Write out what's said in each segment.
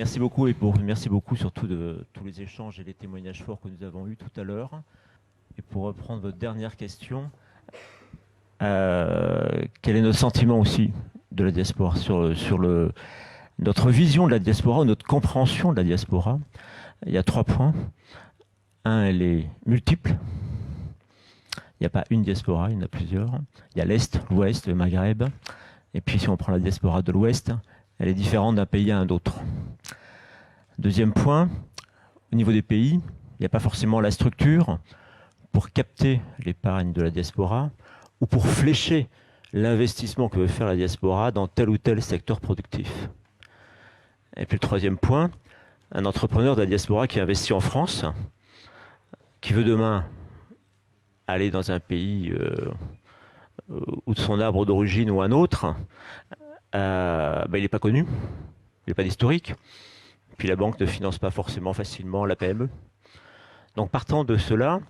Merci beaucoup merci beaucoup surtout de tous les échanges et les témoignages forts que nous avons eus tout à l'heure. Et pour reprendre votre dernière question, quel est notre sentiment aussi de la diaspora notre vision de la diaspora, notre compréhension de la diaspora? Il y a 3 points. Un, elle est multiple. Il n'y a pas une diaspora, il y en a plusieurs. Il y a l'Est, l'Ouest, le Maghreb. Et puis si on prend la diaspora de l'Ouest, elle est différente d'un pays à un autre. Deuxième point, au niveau des pays, il n'y a pas forcément la structure pour capter l'épargne de la diaspora ou pour flécher l'investissement que veut faire la diaspora dans tel ou tel secteur productif. Et puis le troisième point, un entrepreneur de la diaspora qui investit en France, qui veut demain aller dans un pays ou de son arbre d'origine ou un autre, il n'est pas connu, il n'est pas d'historique. Puis la banque ne finance pas forcément facilement la PME. Donc partant de cela,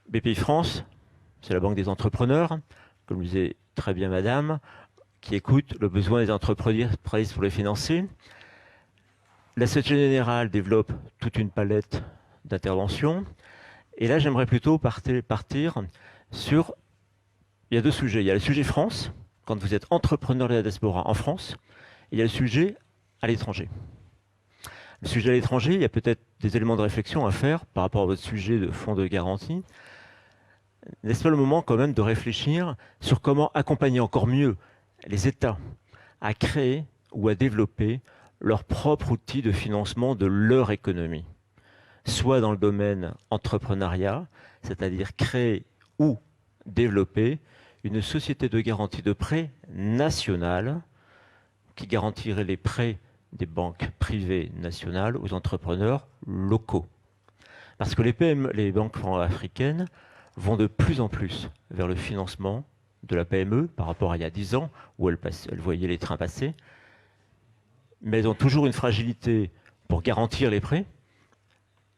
BPI France, c'est la banque des entrepreneurs, comme le disait très bien madame, qui écoute le besoin des entreprises pour les financer. La Société Générale développe toute une palette d'interventions. Et là, j'aimerais plutôt partir sur... Il y a 2 sujets. Il y a le sujet France, quand vous êtes entrepreneur de la diaspora en France, et il y a le sujet à l'étranger. Le sujet à l'étranger, il y a peut-être des éléments de réflexion à faire par rapport à votre sujet de fonds de garantie. N'est-ce pas le moment quand même de réfléchir sur comment accompagner encore mieux les États à créer ou à développer leur propre outil de financement de leur économie, soit dans le domaine entrepreneuriat, c'est-à-dire créer ou développer une société de garantie de prêts nationale qui garantirait les prêts des banques privées nationales aux entrepreneurs locaux. Parce que les banques africaines vont de plus en plus vers le financement de la PME par rapport à il y a 10 ans où elles voyaient les trains passer, mais elles ont toujours une fragilité pour garantir les prêts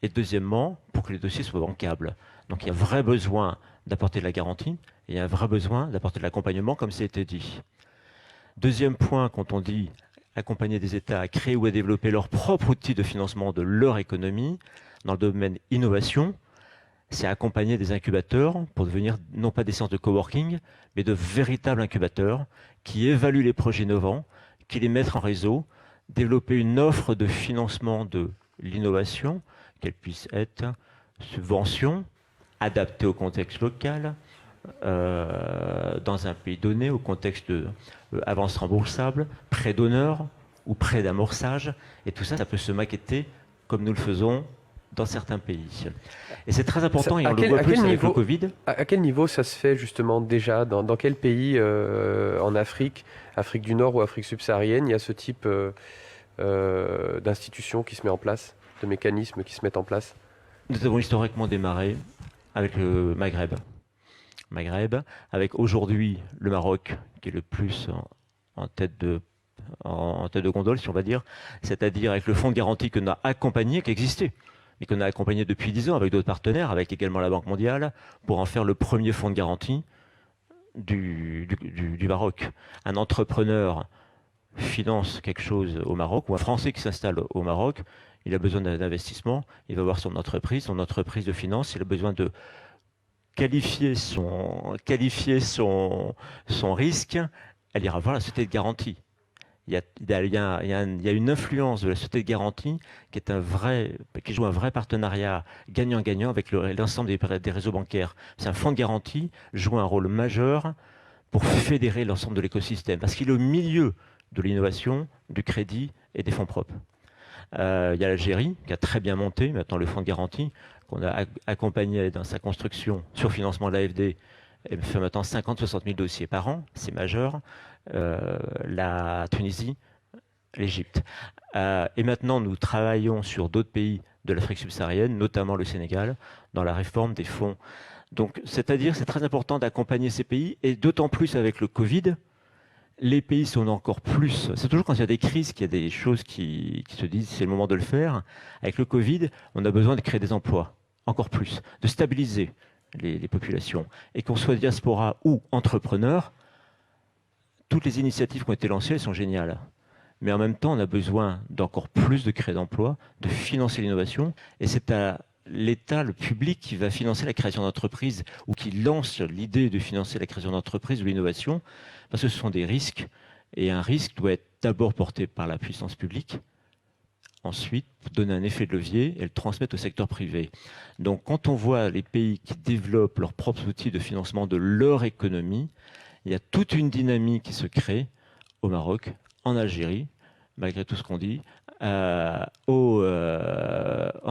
et deuxièmement pour que les dossiers soient bancables. Donc il y a un vrai besoin d'apporter de la garantie et il y a un vrai besoin d'apporter de l'accompagnement comme ça a été dit. Deuxième point, quand on dit accompagner des États à créer ou à développer leur propre outil de financement de leur économie dans le domaine innovation, c'est accompagner des incubateurs pour devenir non pas des centres de coworking, mais de véritables incubateurs qui évaluent les projets innovants, qui les mettent en réseau, développer une offre de financement de l'innovation, qu'elle puisse être subvention, adaptée au contexte local, dans un pays donné, au contexte de avance remboursable, prêt d'honneur ou prêt d'amorçage. Et tout ça, ça peut se maqueter comme nous le faisons dans certains pays. Et c'est très important, et on le voit plus avec le Covid. À quel niveau ça se fait justement déjà? Dans quel pays en Afrique, Afrique du Nord ou Afrique subsaharienne, il y a ce type d'institution qui se met en place, de mécanismes qui se mettent en place? Nous avons historiquement démarré avec le Maghreb. Avec aujourd'hui le Maroc, qui est le plus en tête de gondole, si on va dire, c'est-à-dire avec le fonds de garantie qu'on a accompagné, qui existait, mais qu'on a accompagné depuis 10 ans avec d'autres partenaires, avec également la Banque mondiale, pour en faire le premier fonds de garantie du Maroc. Un entrepreneur finance quelque chose au Maroc, ou un Français qui s'installe au Maroc, il a besoin d'investissement, il va voir son entreprise de finance, il a besoin de qualifier son risque, elle ira voir la société de garantie. Il y a une influence de la société de garantie qui joue un vrai partenariat gagnant-gagnant avec l'ensemble des réseaux bancaires. C'est un fonds de garantie, joue un rôle majeur pour fédérer l'ensemble de l'écosystème, parce qu'il est au milieu de l'innovation, du crédit et des fonds propres. Il y a l'Algérie qui a très bien monté maintenant le fonds de garantie, qu'on a accompagné dans sa construction sur financement de l'AFD, et fait maintenant 50-60 000 dossiers par an, c'est majeur. La Tunisie, l'Égypte. Et maintenant, nous travaillons sur d'autres pays de l'Afrique subsaharienne, notamment le Sénégal, dans la réforme des fonds. Donc, c'est-à-dire, c'est très important d'accompagner ces pays, et d'autant plus avec le Covid, les pays sont encore plus... C'est toujours quand il y a des crises qu'il y a des choses qui se disent c'est le moment de le faire. Avec le Covid, on a besoin de créer des emplois, encore plus, de stabiliser les populations. Et qu'on soit diaspora ou entrepreneur, toutes les initiatives qui ont été lancées, elles sont géniales. mais en même temps, on a besoin d'encore plus de créer d'emplois, de financer l'innovation, et c'est à l'État, le public, qui va financer la création d'entreprises ou qui lance l'idée de financer la création d'entreprises ou l'innovation, parce que ce sont des risques, et un risque doit être d'abord porté par la puissance publique, ensuite donner un effet de levier et le transmettre au secteur privé. Donc quand on voit les pays qui développent leurs propres outils de financement de leur économie, il y a toute une dynamique qui se crée au Maroc, en Algérie, malgré tout ce qu'on dit, en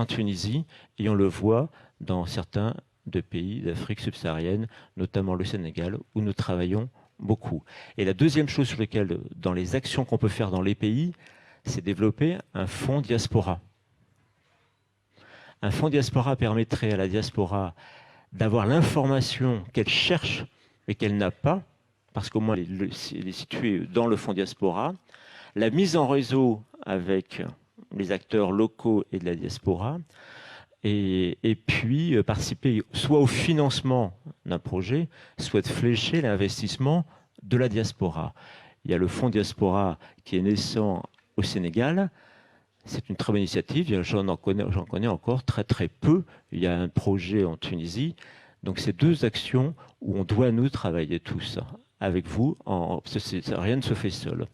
Tunisie, et on le voit dans certains de pays d'Afrique subsaharienne, notamment le Sénégal, où nous travaillons beaucoup. Et la deuxième chose sur laquelle, dans les actions qu'on peut faire dans les pays, c'est développer un fonds diaspora. Un fonds diaspora permettrait à la diaspora d'avoir l'information qu'elle cherche et qu'elle n'a pas, parce qu'au moins elle est située dans le fonds diaspora, la mise en réseau avec les acteurs locaux et de la diaspora, et puis participer soit au financement d'un projet, soit de flécher l'investissement de la diaspora. Il y a le fonds diaspora qui est naissant au Sénégal. C'est une très bonne initiative. J'en connais encore très très peu. Il y a un projet en Tunisie. Donc c'est deux actions où on doit nous travailler tous avec vous. Rien ne se fait seul.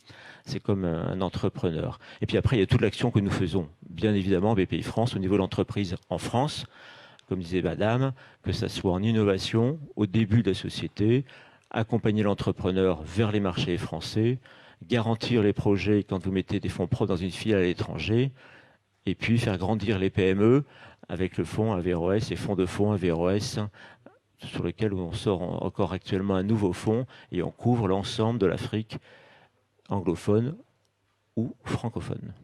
C'est comme un entrepreneur. Et puis après, il y a toute l'action que nous faisons, bien évidemment, BPI France, au niveau de l'entreprise en France, comme disait madame, que ça soit en innovation, au début de la société, accompagner l'entrepreneur vers les marchés français, garantir les projets quand vous mettez des fonds propres dans une filiale à l'étranger, et puis faire grandir les PME avec le fonds Averroès et fonds de fonds Averroès, sur lequel on sort encore actuellement un nouveau fonds, et on couvre l'ensemble de l'Afrique anglophone ou francophone.